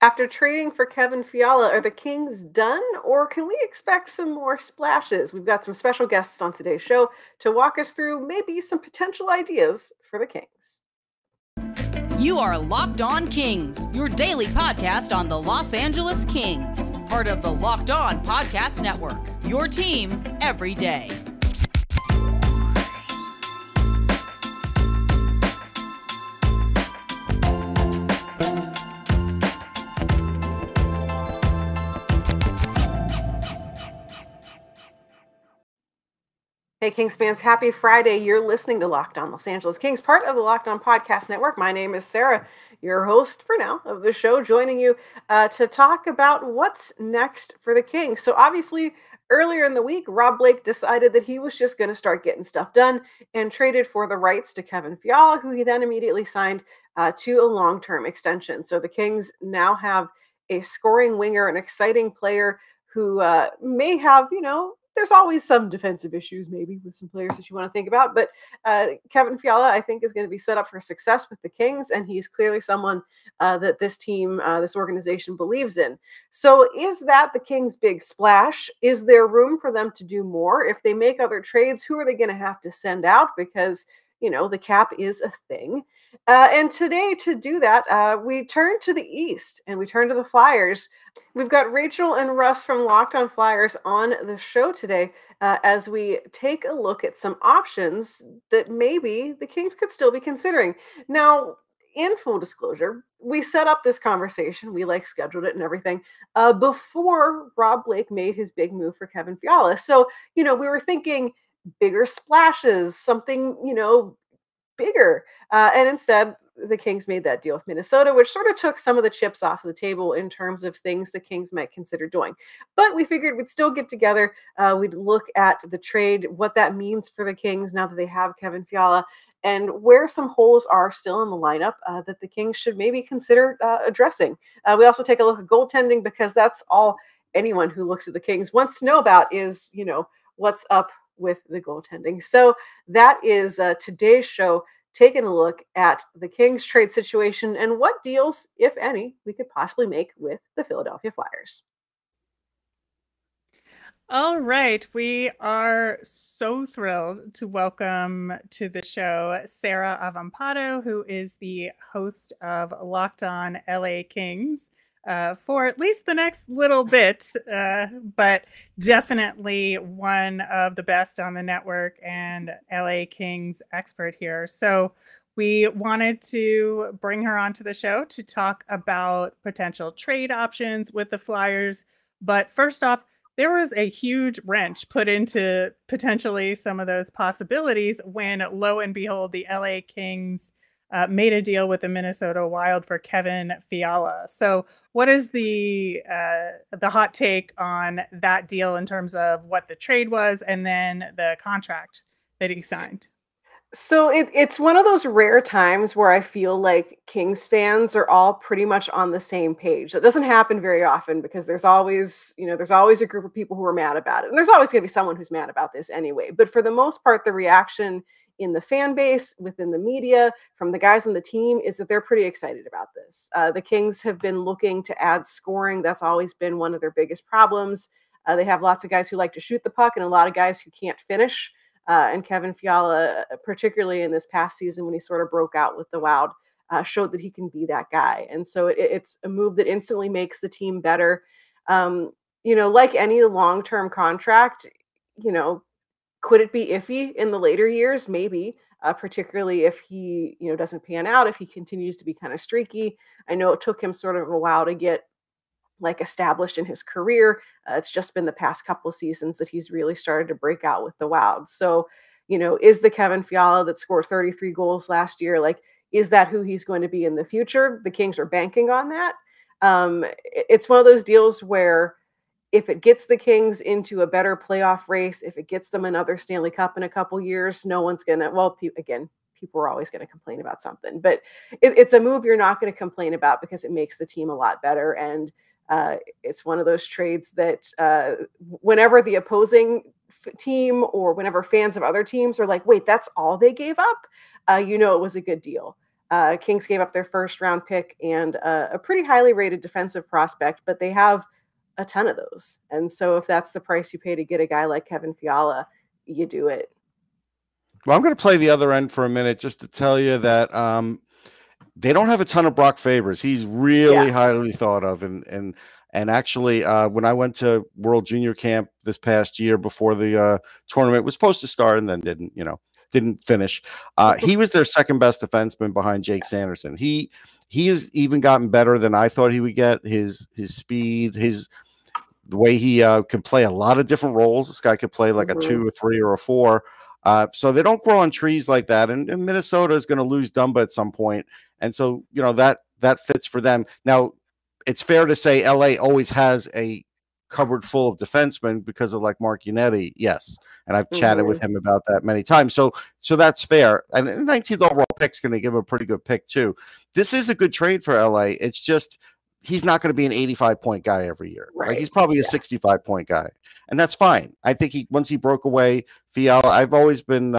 After trading for Kevin Fiala, are the Kings done, or can we expect some more splashes? We've got some special guests on today's show to walk us through maybe some potential ideas for the Kings. You are Locked On Kings, your daily podcast on the Los Angeles Kings, part of the Locked On Podcast Network, your team every day. Hey, Kings fans, happy Friday. You're listening to Locked On Los Angeles Kings, part of the Locked On Podcast Network. My name is Sarah, your host for now of the show, joining you to talk about what's next for the Kings. So obviously, earlier in the week, Rob Blake decided that he was just going to start getting stuff done and traded for the rights to Kevin Fiala, who he then immediately signed to a long-term extension. So the Kings now have a scoring winger, an exciting player who may have, there's always some defensive issues maybe with some players that you want to think about, but Kevin Fiala, I think, is going to be set up for success with the Kings, and he's clearly someone that this team, this organization believes in. So is that the Kings' big splash? Is there room for them to do more? If they make other trades, who are they going to have to send out? Because the cap is a thing. And today, to do that, we turn to the East and we turn to the Flyers. We've got Rachel and Russ from Locked On Flyers on the show today as we take a look at some options that maybe the Kings could still be considering. Now, in full disclosure, we set up this conversation, we scheduled it and everything before Rob Blake made his big move for Kevin Fiala. So, we were thinking bigger splashes, something, bigger. And instead, the Kings made that deal with Minnesota, which sort of took some of the chips off the table in terms of things the Kings might consider doing. But we figured we'd still get together. We'd look at the trade, what that means for the Kings now that they have Kevin Fiala, and where some holes are still in the lineup that the Kings should maybe consider addressing. We also take a look at goaltending, because that's all anyone who looks at the Kings wants to know about is, what's up with the goaltending. So that is today's show, taking a look at the Kings trade situation and what deals, if any, we could possibly make with the Philadelphia Flyers. All right. We are so thrilled to welcome to the show Sarah Avampado, who is the host of Locked On LA Kings for at least the next little bit, but definitely one of the best on the network and LA Kings expert here. So we wanted to bring her onto the show to talk about potential trade options with the Flyers. But first off, there was a huge wrench put into potentially some of those possibilities when, lo and behold, the LA Kings made a deal with the Minnesota Wild for Kevin Fiala. So what is the hot take on that deal in terms of what the trade was and then the contract that he signed? So it's one of those rare times where I feel like Kings fans are all pretty much on the same page. That doesn't happen very often, because there's always a group of people who are mad about it. And there's always going to be someone who's mad about this anyway. But for the most part, the reaction in the fan base, within the media, from the guys on the team, is that they're pretty excited about this. The Kings have been looking to add scoring. That's always been one of their biggest problems. They have lots of guys who like to shoot the puck and a lot of guys who can't finish. And Kevin Fiala, particularly in this past season when he sort of broke out with the Wild, showed that he can be that guy. And so it's a move that instantly makes the team better. Like any long-term contract, could it be iffy in the later years? Maybe, particularly if he, doesn't pan out, if he continues to be kind of streaky. I know it took him sort of a while to get established in his career. It's just been the past couple of seasons that he's really started to break out with the Wild. So, is the Kevin Fiala that scored 33 goals last year, is that who he's going to be in the future? The Kings are banking on that. It's one of those deals where if it gets the Kings into a better playoff race, if it gets them another Stanley Cup in a couple years, no one's going to, people are always going to complain about something, but it's a move you're not going to complain about because it makes the team a lot better. And it's one of those trades that whenever the opposing team or whenever fans of other teams are like, wait, that's all they gave up, it was a good deal. Kings gave up their first-round pick and a pretty highly rated defensive prospect, but they have a ton of those. And so if that's the price you pay to get a guy like Kevin Fiala, you do it. Well, I'm going to play the other end for a minute just to tell you that they don't have a ton of Brock Favors. He's really highly thought of, and actually, when I went to World Junior Camp this past year before the tournament was supposed to start and then didn't finish, he was their second best defenseman behind Jake Sanderson. He has even gotten better than I thought he would get. His speed, the way he can play a lot of different roles. This guy could play like a 2, a 3, or a 4. So they don't grow on trees like that. And Minnesota is going to lose Dumba at some point. And so, that fits for them. Now, it's fair to say LA always has a cupboard full of defensemen because of like Mark Yannetti. Yes. And I've chatted with him about that many times. So that's fair. And the 19th overall pick is going to give him a pretty good pick too. This is a good trade for LA. It's just, he's not going to be an 85-point guy every year. Right. Like he's probably a 65-point guy. And that's fine. I think once he broke away, Fiala, I've always been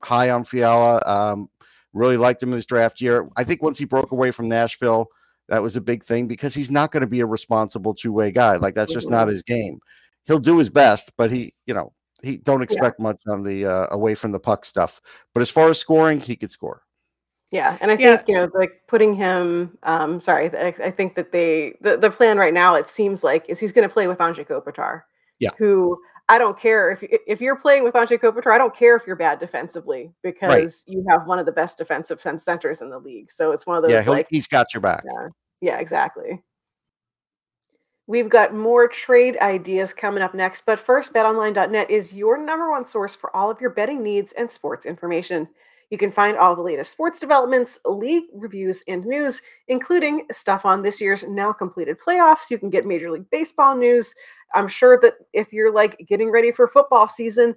high on Fiala. Really liked him in his draft year. I think once he broke away from Nashville, that was a big thing because he's not going to be a responsible two-way guy. Like that's just not his game. He'll do his best, but he don't expect much on the away from the puck stuff. But as far as scoring, he could score. Yeah, and I think like putting him. I think that the plan right now, it seems like, is he's going to play with Anze Kopitar. Yeah, who I don't care if you're playing with Anze Kopitar, I don't care if you're bad defensively because you have one of the best defensive centers in the league. So it's one of those. Yeah, he's got your back. Yeah, exactly. We've got more trade ideas coming up next, but first, BetOnline.net is your #1 source for all of your betting needs and sports information. You can find all the latest sports developments, league reviews, and news, including stuff on this year's now completed playoffs. You can get Major League Baseball news. I'm sure that if you're like getting ready for football season,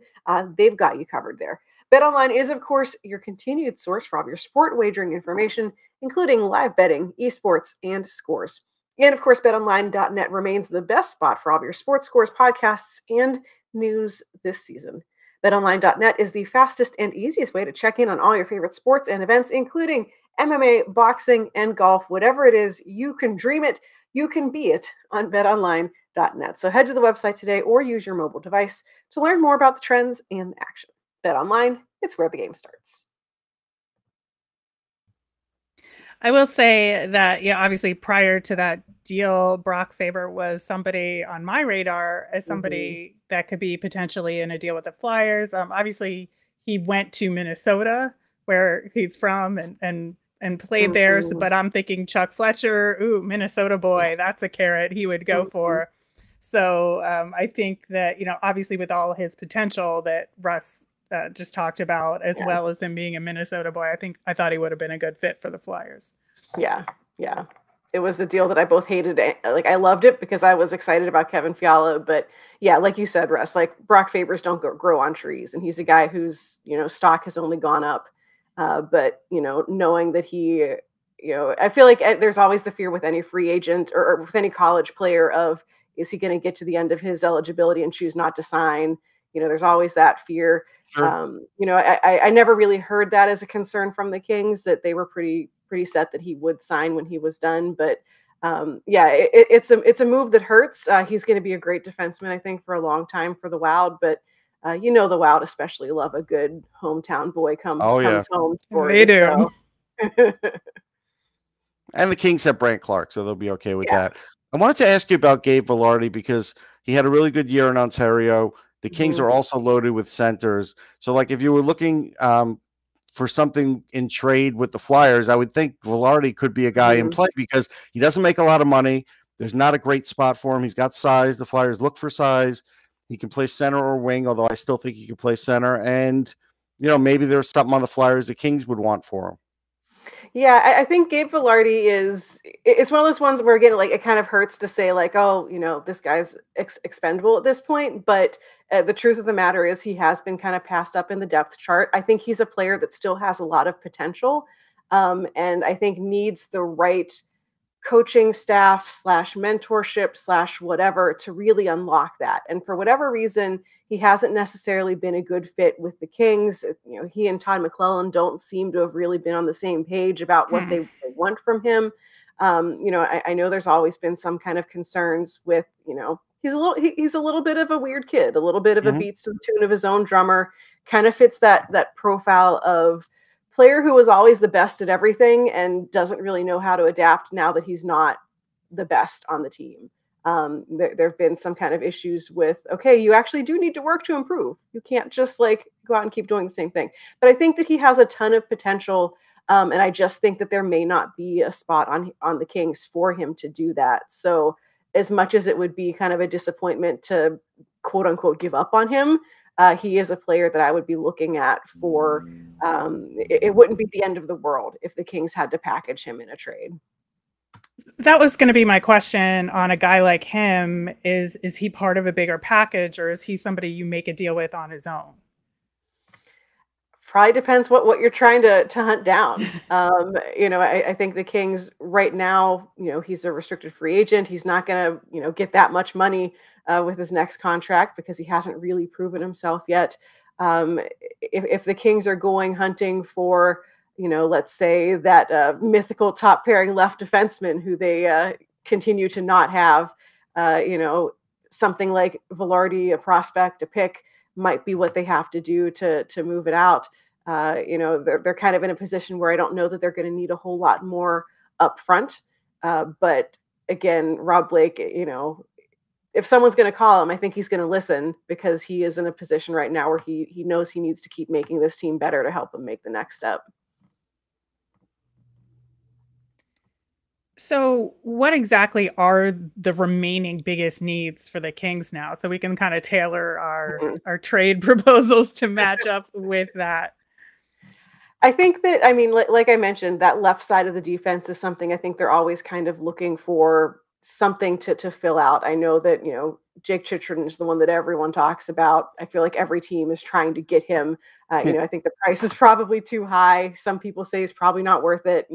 they've got you covered there. BetOnline is, of course, your continued source for all of your sport wagering information, including live betting, esports, and scores. And of course, BetOnline.net remains the best spot for all of your sports scores, podcasts, and news this season. BetOnline.net is the fastest and easiest way to check in on all your favorite sports and events, including MMA, boxing, and golf. Whatever it is, you can dream it, you can be it on BetOnline.net. So head to the website today or use your mobile device to learn more about the trends and the action. BetOnline, it's where the game starts. I will say that, obviously prior to that deal, Brock Faber was somebody on my radar as somebody that could be potentially in a deal with the Flyers. Obviously, he went to Minnesota, where he's from, and played there. So, but I'm thinking Chuck Fletcher, Minnesota boy, that's a carrot he would go for. So I think that, obviously with all his potential that Russ just talked about, as well as him being a Minnesota boy, I thought he would have been a good fit for the Flyers. Yeah. It was a deal that I both hated. Like I loved it because I was excited about Kevin Fiala, but like you said, Russ, like Brock Favors don't grow on trees, and he's a guy whose stock has only gone up. But knowing that he, I feel like there's always the fear with any free agent or with any college player of, is he going to get to the end of his eligibility and choose not to sign? There's always that fear. Sure. I never really heard that as a concern from the Kings, that they were pretty set that he would sign when he was done. But it's a move that hurts. He's going to be a great defenseman, I think, for a long time for the Wild. But the Wild especially love a good hometown boy comes home story. They do. So. And the Kings have Brant Clark, so they'll be okay with that. I wanted to ask you about Gabe Vilardi because he had a really good year in Ontario. The Kings are also loaded with centers. So, like, if you were looking for something in trade with the Flyers, I would think Vilardi could be a guy in play because he doesn't make a lot of money. There's not a great spot for him. He's got size. The Flyers look for size. He can play center or wing, although I still think he can play center. And, maybe there's something on the Flyers the Kings would want for him. Yeah, I think Gabe Vilardi it's one of those ones where, again, like, it kind of hurts to say, like, this guy's expendable at this point. But the truth of the matter is he has been kind of passed up in the depth chart. I think he's a player that still has a lot of potential, and I think needs the right coaching staff slash mentorship slash whatever to really unlock that. And for whatever reason, he hasn't necessarily been a good fit with the Kings. He and Todd McClellan don't seem to have really been on the same page about what they want from him. I know there's always been some kind of concerns with, he's a little bit of a weird kid, a little bit of a beats to the tune of his own drummer, kind of fits that profile of player who was always the best at everything and doesn't really know how to adapt now that he's not the best on the team. There have been some kind of issues with, okay, you actually do need to work to improve. You can't just like go out and keep doing the same thing. But I think that he has a ton of potential. And I just think that there may not be a spot on the Kings for him to do that. So as much as it would be kind of a disappointment to quote unquote give up on him, he is a player that I would be looking at for, it wouldn't be the end of the world if the Kings had to package him in a trade. That was going to be my question on a guy like him. Is he part of a bigger package, or is he somebody you make a deal with on his own? Probably depends what you're trying to hunt down. I think the Kings right now, he's a restricted free agent. He's not going to, get that much money with his next contract because he hasn't really proven himself yet. If the Kings are going hunting for, let's say that mythical top pairing left defenseman who they continue to not have, something like Velarde, a prospect, a pick, might be what they have to do to move it out. They're kind of in a position where I don't know that they're going to need a whole lot more up front. But again, Rob Blake, if someone's going to call him, I think he's going to listen because he is in a position right now where he knows he needs to keep making this team better to help him make the next step. So what exactly are the remaining biggest needs for the Kings now? So we can kind of tailor our trade proposals to match up with that. I think that, like I mentioned, that left side of the defense is something I think they're always kind of looking for something to fill out. I know that, Jake Chychrun is the one that everyone talks about. I feel like every team is trying to get him. I think the price is probably too high. Some people say it's probably not worth it,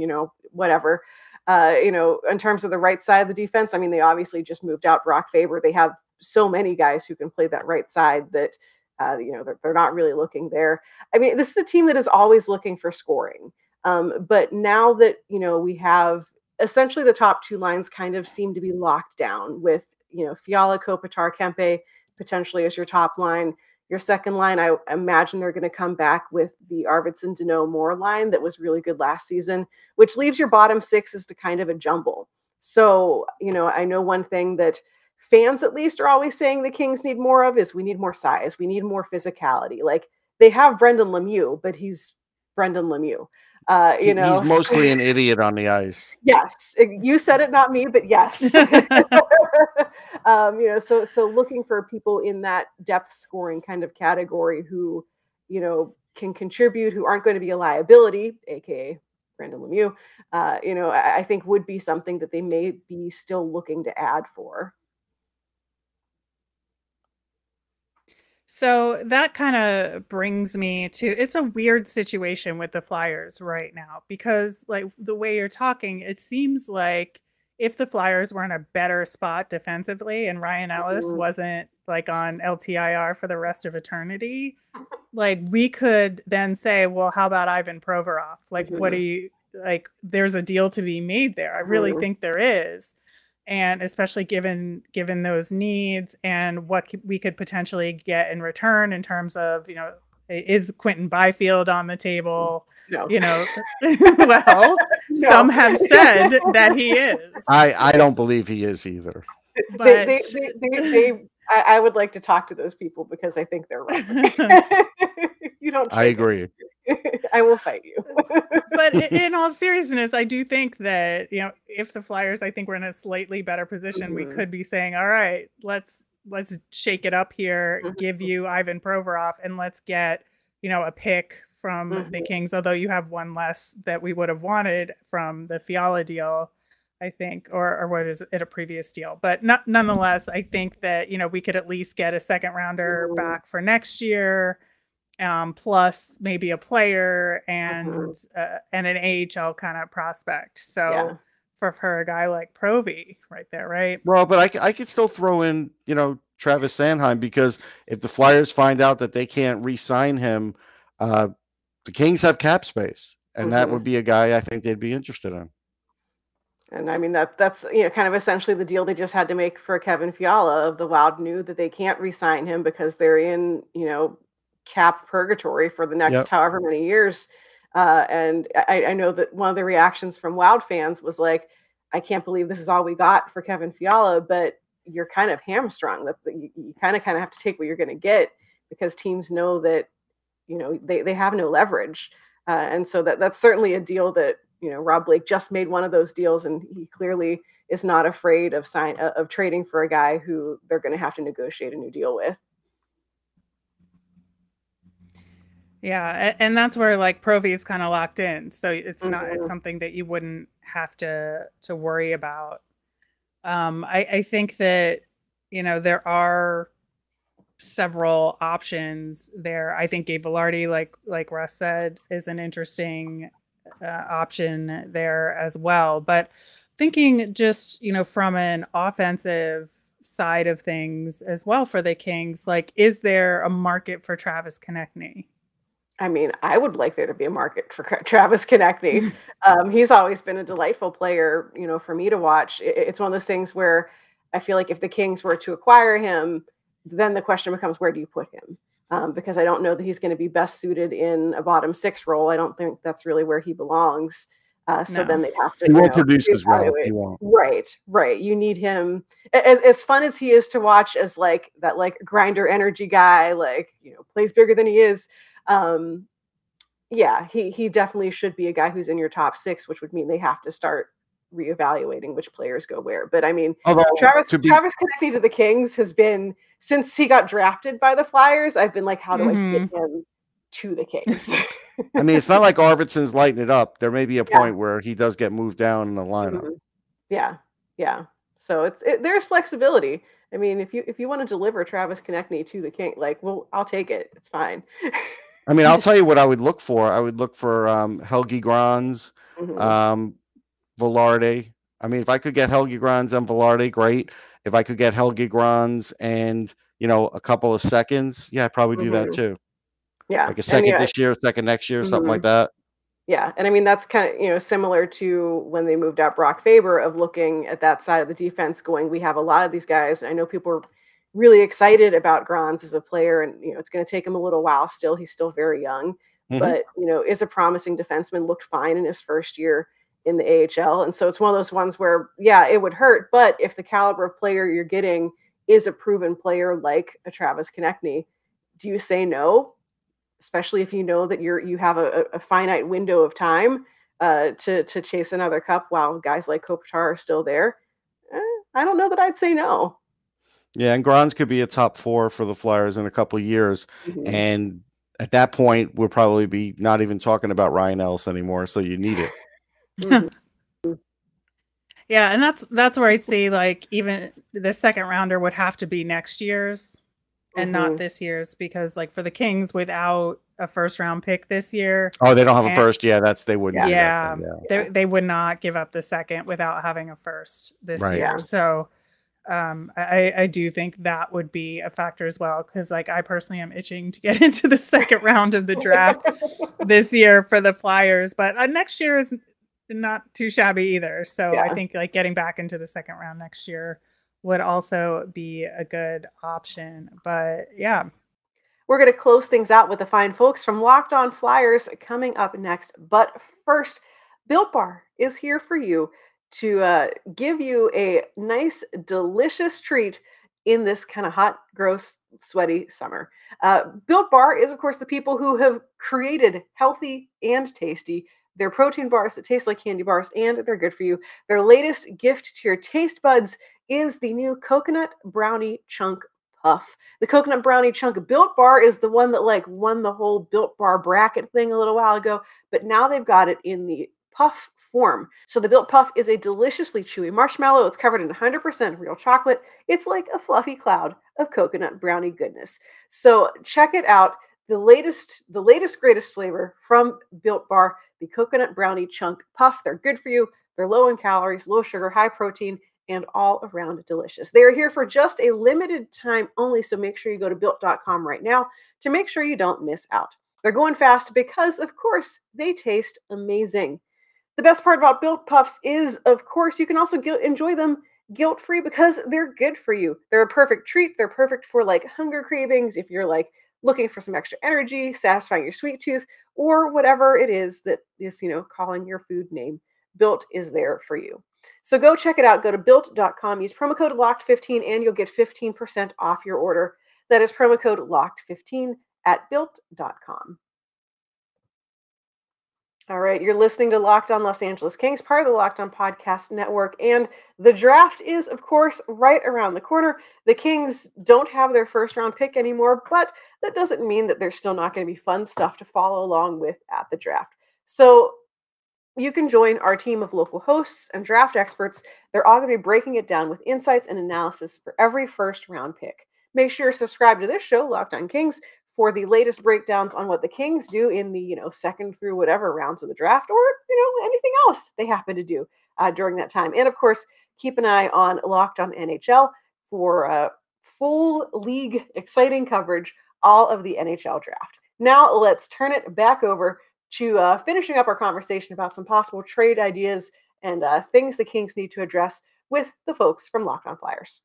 whatever. In terms of the right side of the defense, they obviously just moved out Brock Faber. They have so many guys who can play that right side that, they're not really looking there. This is a team that is always looking for scoring. But now that, we have essentially the top two lines kind of seem to be locked down with, Fiala, Kopitar, Kempe, potentially as your top line. Your second line, I imagine they're going to come back with the Arvidsson, Danault, Moore line that was really good last season, which leaves your bottom six as to kind of a jumble. So, I know one thing that fans at least are always saying the Kings need more of is we need more size. We need more physicality. Like they have Brendan Lemieux, but he's Brendan Lemieux. He's mostly an idiot on the ice. Yes. You said it, not me, but yes. So looking for people in that depth scoring kind of category who, can contribute, who aren't going to be a liability, aka Brendan Lemieux, I think would be something that they may be still looking to add for. So that kind of brings me to, it's a weird situation with the Flyers right now, because like the way you're talking, it seems like if the Flyers were in a better spot defensively and Ryan Ellis wasn't like on LTIR for the rest of eternity, like we could then say, well, how about Ivan Provorov? Like, what do you, like, there's a deal to be made there. I really think there is. And especially given those needs and what we could potentially get in return in terms of, is Quentin Byfield on the table? No. Well, no. Some have said that he is. I don't believe he is either. But I would like to talk to those people because I think they're wrong. You don't. I agree. I will fight you. But in all seriousness, I do think that, if the Flyers, I think we're in a slightly better position, we could be saying, all right, let's shake it up here, give you Ivan Provorov, and let's get, a pick from the Kings, although you have one less that we would have wanted from the Fiala deal, I think, or what is it, a previous deal. But nonetheless, I think that, we could at least get a second rounder back for next year. Plus maybe a player and an AHL kind of prospect. So for a guy like Provy right there, right? Well, but I could still throw in, Travis Sanheim, because if the Flyers find out that they can't re-sign him, the Kings have cap space, and that would be a guy I think they'd be interested in. And I mean, that's kind of essentially the deal they just had to make for Kevin Fiala. Of the Wild knew that they can't re-sign him because they're in cap purgatory for the next however many years. And I know that one of the reactions from Wild fans was like, I can't believe this is all we got for Kevin Fiala, but you're kind of hamstrung. That you kind of have to take what you're going to get, because teams know that they have no leverage, and so that's certainly a deal that Rob Blake just made one of those deals, and he clearly is not afraid of trading for a guy who they're going to have to negotiate a new deal with. Yeah, and that's where like Provy is kind of locked in, so it's not it's something that you wouldn't have to worry about. I think that there are several options there. I think Gabe Vilardi, like Russ said, is an interesting option there as well. But thinking just from an offensive side of things as well for the Kings, like, is there a market for Travis Konecny? I mean, I would like there to be a market for Travis Konecny. He's always been a delightful player, for me to watch. It's one of those things where I feel like if the Kings were to acquire him, then the question becomes, where do you put him? Because I don't know that he's going to be best suited in a bottom six role. I don't think that's really where he belongs. So then they'd have to. He won't produce as well. He won't. Right. You need him. As fun as he is to watch, as like that, like grinder energy guy, like plays bigger than he is. He definitely should be a guy who's in your top six, which would mean they have to start reevaluating which players go where. But I mean, Travis Konecny to the Kings has been, since he got drafted by the Flyers, I've been like, how do I get him to the Kings? I mean, it's not like Arvidsson's lighting it up. There may be a point where he does get moved down in the lineup. Yeah. So there's flexibility. I mean, if you want to deliver Travis Konecny to the King, I'll take it. It's fine. I mean, I'll tell you what I would look for. I would look for Helge Grans, Vilardi. I mean, if I could get Helge Grans and Vilardi, great. If I could get Helge Grans and a couple of seconds, I'd probably do that too. Yeah, like a second this year, second next year, something like that. Yeah, and I mean that's kind of similar to when they moved out Brock Faber, of looking at that side of the defense, going, we have a lot of these guys. I know people are really excited about Grans as a player, and it's going to take him a little while. Still, he's still very young, but is a promising defenseman. Looked fine in his first year in the AHL, and so it's one of those ones where it would hurt, but if the caliber of player you're getting is a proven player like a Travis Konecny, do you say no? Especially if you know that you have a finite window of time to chase another cup while guys like Kopitar are still there. I don't know that I'd say no. Yeah, and Grans could be a top 4 for the Flyers in a couple of years. And at that point, we'll probably be not even talking about Ryan Ellis anymore, so you need it. Yeah, and that's where I'd say, like, even the second rounder would have to be next year's and not this year's, because like for the Kings, without a first round pick this year. Oh, they don't have a first. They wouldn't. Yeah. They would not give up the second without having a first this year. So I do think that would be a factor as well, because like I personally am itching to get into the second round of the draft this year for the Flyers, but next year is not too shabby either. So I think like getting back into the second round next year would also be a good option. But we're going to close things out with the fine folks from Locked On Flyers coming up next. But first, Built Bar is here for you to give you a nice, delicious treat in this kind of hot, gross, sweaty summer. Built Bar is, of course, the people who have created healthy and tasty. They're protein bars that taste like candy bars, and they're good for you. Their latest gift to your taste buds is the new Coconut Brownie Chunk Puff. The Coconut Brownie Chunk Built Bar is the one that like won the whole Built Bar bracket thing a little while ago, but now they've got it in the puff form. So the Built Puff is a deliciously chewy marshmallow. It's covered in 100% real chocolate. It's like a fluffy cloud of coconut brownie goodness. So check it out. The latest, greatest flavor from Built Bar, the Coconut Brownie Chunk Puff. They're good for you. They're low in calories, low sugar, high protein, and all around delicious. They are here for just a limited time only, so make sure you go to built.com right now to make sure you don't miss out. They're going fast because, of course, they taste amazing. The best part about Built Puffs is, of course, you can also enjoy them guilt-free because they're good for you. They're a perfect treat. They're perfect for like hunger cravings if you're like looking for some extra energy, satisfying your sweet tooth, or whatever it is that is, calling your food name. Built is there for you. So go check it out. Go to built.com, use promo code LOCKED15, and you'll get 15% off your order. That is promo code LOCKED15 at built.com. All right, you're listening to Locked On Los Angeles Kings, part of the Locked On Podcast Network, and the draft is, of course, right around the corner. The Kings don't have their first-round pick anymore, but that doesn't mean that there's still not going to be fun stuff to follow along with at the draft. So you can join our team of local hosts and draft experts. They're all going to be breaking it down with insights and analysis for every first-round pick. Make sure you're subscribed to this show, Locked On Kings, for the latest breakdowns on what the Kings do in the, second through whatever rounds of the draft, or, anything else they happen to do during that time. And of course, keep an eye on Locked On NHL for full league exciting coverage, all of the NHL draft. Now let's turn it back over to finishing up our conversation about some possible trade ideas and things the Kings need to address with the folks from Locked On Flyers.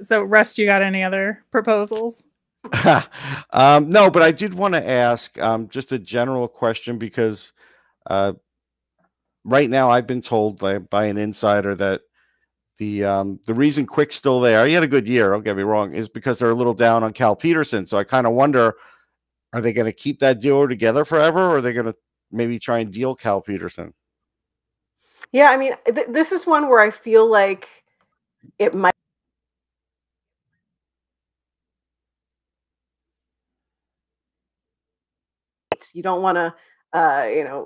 So Russ, you got any other proposals? No, but I did want to ask just a general question because right now I've been told by an insider that the reason Quick's still there, he had a good year, don't get me wrong, is because they're a little down on Cal Petersen. So I kind of wonder, are they going to keep that duo together forever, or are they going to maybe try and deal Cal Petersen? Yeah, I mean, this is one where I feel like it might. You don't want to,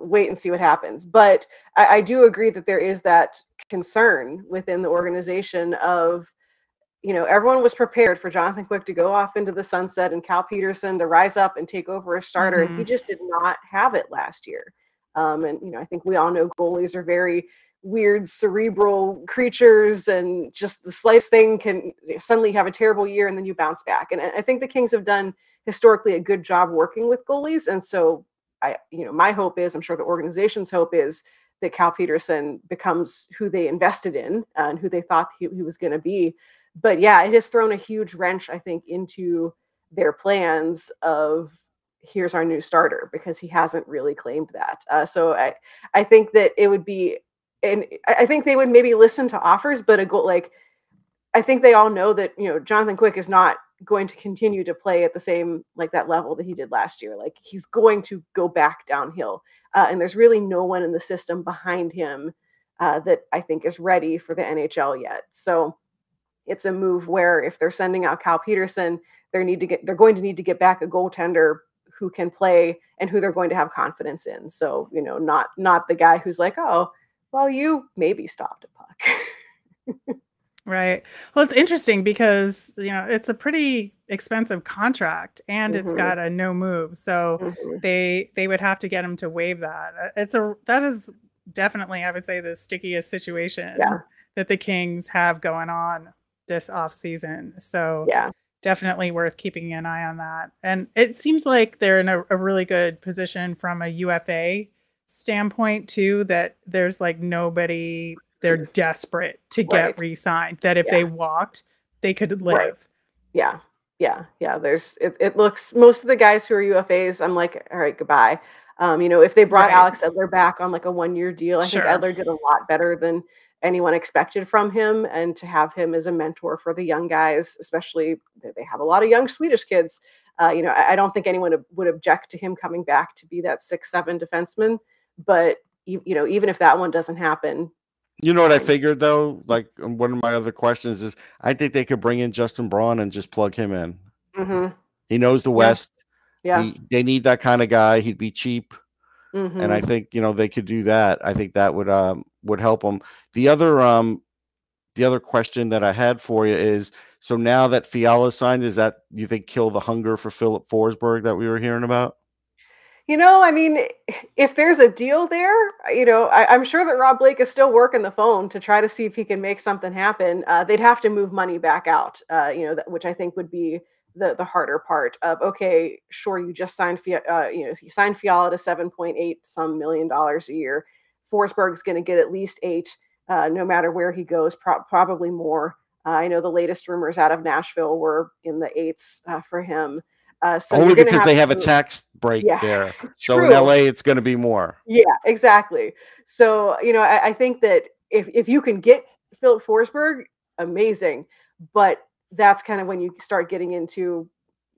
wait and see what happens. But I do agree that there is that concern within the organization of, everyone was prepared for Jonathan Quick to go off into the sunset and Cal Petersen to rise up and take over as starter. And he just did not have it last year. And, I think we all know goalies are very weird, cerebral creatures, and just the slightest thing can suddenly have a terrible year and then you bounce back. And I think the Kings have done historically a good job working with goalies. And so my hope is, I'm sure the organization's hope is, that Cal Petersen becomes who they invested in and who they thought he was going to be. But yeah, it has thrown a huge wrench, I think, into their plans of here's our new starter, because he hasn't really claimed that. So I think that it would be, and I think they would maybe listen to offers, but I think they all know that, Jonathan Quick is not going to continue to play at the same, that level that he did last year. Like, he's going to go back downhill. And there's really no one in the system behind him that I think is ready for the NHL yet. So it's a move where if they're sending out Cal Petersen, they're going to need to get back a goaltender who can play and who they're going to have confidence in. So, not the guy who's like, oh, well, you maybe stopped a puck. Right. Well, it's interesting because, it's a pretty expensive contract and it's got a no move. So they would have to get him to waive that. That is definitely, I would say, the stickiest situation that the Kings have going on this off season. So definitely worth keeping an eye on that. And it seems like they're in a really good position from a UFA standpoint too, that there's nobody. They're desperate to get re-signed, that if they walked, they could live. Right. Yeah. It looks, most of the guys who are UFAs, I'm like, all right, goodbye. If they brought Alex Edler back on a 1-year deal, I think Edler did a lot better than anyone expected from him. And to have him as a mentor for the young guys, especially they have a lot of young Swedish kids. I don't think anyone would object to him coming back to be that 6'7" defenseman. But, even if that one doesn't happen, you know what I figured, though? One of my other questions is, I think they could bring in Justin Braun and just plug him in. He knows the West. Yeah. They need that kind of guy. He'd be cheap. And I think, they could do that. I think that would help them. The other question that I had for you is, so now that Fiala signed, is that, you think, kill the hunger for Philip Forsberg that we were hearing about? I mean, if there's a deal there, I'm sure that Rob Blake is still working the phone to try to see if he can make something happen. They'd have to move money back out, which I think would be the harder part of, okay, sure, you just signed, you signed Fiala to $7.8 some million a year. Forsberg's going to get at least 8, no matter where he goes, probably more. I know the latest rumors out of Nashville were in the 8s for him. So only you're because they have a tax break there. So true. in LA, it's going to be more. Yeah, exactly. So, I think that if you can get Philip Forsberg, amazing. But that's kind of when you start getting into,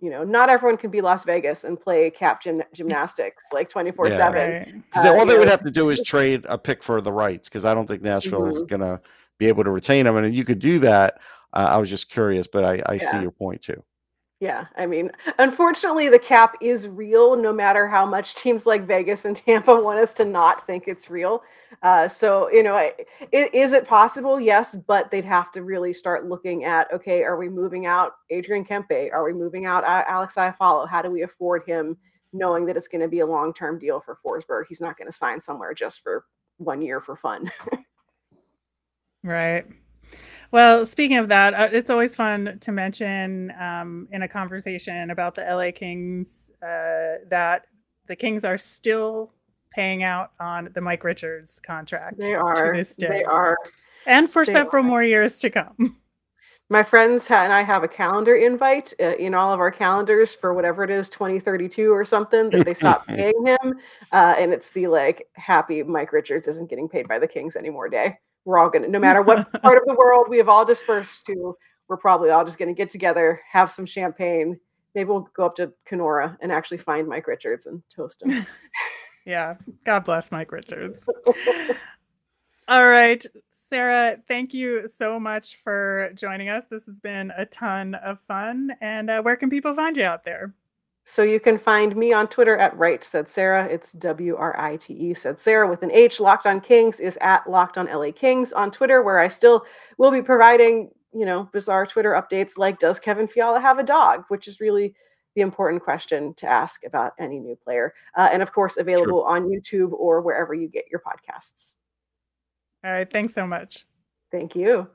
not everyone can be Las Vegas and play cap gymnastics like 24/7. Because all they would have to do is trade a pick for the rights, because I don't think Nashville is going to be able to retain them. And you could do that. I was just curious, but I see your point too. Yeah, I mean, unfortunately, the cap is real, no matter how much teams like Vegas and Tampa want us to not think it's real. So, is it possible? Yes, but they'd have to really start looking at, okay, are we moving out Adrian Kempe? Are we moving out Alex Iafallo? How do we afford him, knowing that it's going to be a long-term deal for Forsberg? He's not going to sign somewhere just for 1 year for fun. Right. Well, speaking of that, it's always fun to mention in a conversation about the LA Kings that the Kings are still paying out on the Mike Richards contract. They are. To this day. They are. And for several more years to come. My friends and I have a calendar invite in all of our calendars for whatever it is, 2032 or something, that they stopped paying him. And it's the happy Mike Richards isn't getting paid by the Kings anymore day. We're all going to, no matter what part of the world we have all dispersed to, we're probably all just going to get together, have some champagne. Maybe we'll go up to Kenora and actually find Mike Richards and toast him. Yeah. God bless Mike Richards. All right. Sarah, thank you so much for joining us. This has been a ton of fun. And where can people find you out there? So you can find me on Twitter at Right Said Sarah. It's WRITE said Sarah with an H. Locked on Kings is at Locked on LA Kings on Twitter, where I still will be providing, bizarre Twitter updates like, does Kevin Fiala have a dog? Which is really the important question to ask about any new player. And of course, available on YouTube or wherever you get your podcasts. All right. Thanks so much. Thank you.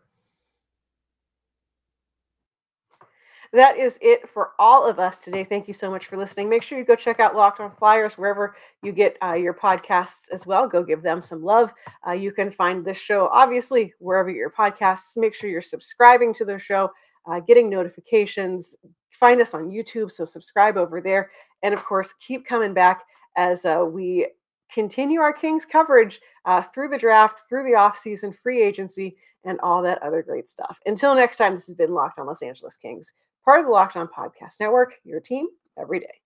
That is it for all of us today. Thank you so much for listening. Make sure you go check out Locked On Flyers wherever you get your podcasts as well. Go give them some love. You can find this show, obviously, wherever you get your podcasts. Make sure you're subscribing to the show, getting notifications. Find us on YouTube, so subscribe over there. And, of course, keep coming back as we continue our Kings coverage through the draft, through the offseason, free agency, and all that other great stuff. Until next time, this has been Locked On Los Angeles Kings, part of the Locked On Podcast Network, your team every day.